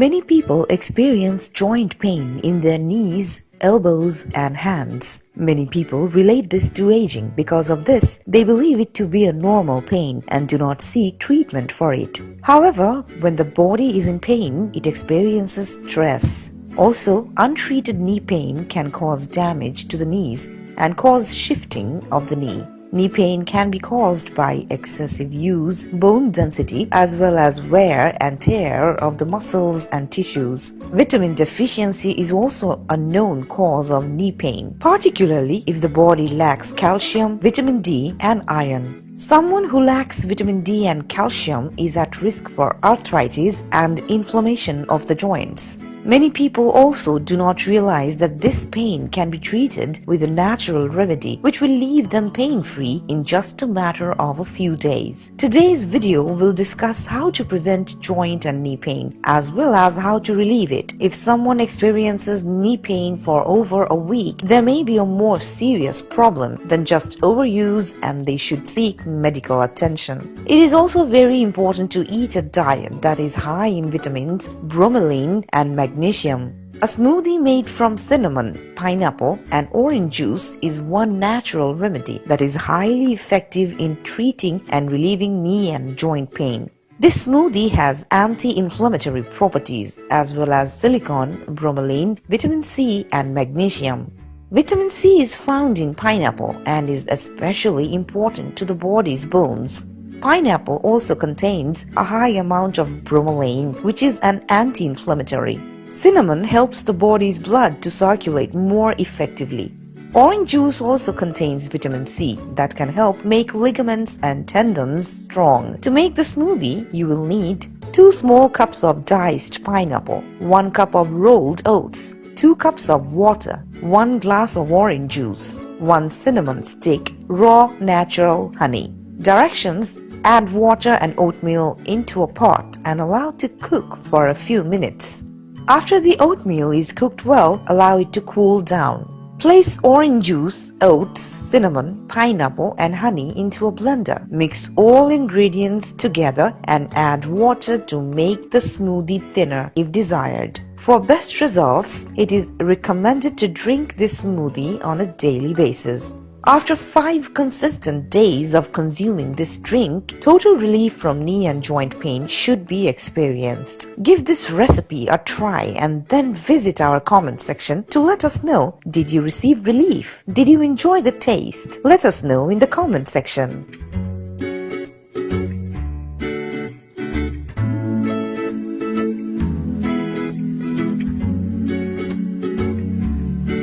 Many people experience joint pain in their knees, elbows, and hands. Many people relate this to aging. Because of this, they believe it to be a normal pain and do not seek treatment for it. However, when the body is in pain, it experiences stress. Also, untreated knee pain can cause damage to the knees and cause shifting of the knee. Knee pain can be caused by excessive use, bone density, as well as wear and tear of the muscles and tissues. Vitamin deficiency is also a known cause of knee pain, particularly if the body lacks calcium, vitamin D, and iron. Someone who lacks vitamin D and calcium is at risk for arthritis and inflammation of the joints. Many people also do not realize that this pain can be treated with a natural remedy which will leave them pain-free in just a matter of a few days. Today's video will discuss how to prevent joint and knee pain as well as how to relieve it. If someone experiences knee pain for over a week, there may be a more serious problem than just overuse and they should seek medical attention. It is also very important to eat a diet that is high in vitamins, bromelain, and magnesium. A smoothie made from cinnamon, pineapple, and orange juice is one natural remedy that is highly effective in treating and relieving knee and joint pain. This smoothie has anti-inflammatory properties as well as silicon, bromelain, vitamin C, and magnesium. Vitamin C is found in pineapple and is especially important to the body's bones. Pineapple also contains a high amount of bromelain, which is an anti-inflammatory. Cinnamon helps the body's blood to circulate more effectively. Orange juice also contains vitamin C that can help make ligaments and tendons strong. To make the smoothie, you will need 2 small cups of diced pineapple, 1 cup of rolled oats, 2 cups of water, 1 glass of orange juice, 1 cinnamon stick, raw natural honey. Directions: add water and oatmeal into a pot and allow to cook for a few minutes. After the oatmeal is cooked well, allow it to cool down. Place orange juice, oats, cinnamon, pineapple, and honey into a blender. Mix all ingredients together and add water to make the smoothie thinner if desired. For best results, it is recommended to drink this smoothie on a daily basis. After 5 consistent days of consuming this drink, total relief from knee and joint pain should be experienced. Give this recipe a try and then visit our comment section to let us know, did you receive relief? Did you enjoy the taste? Let us know in the comment section.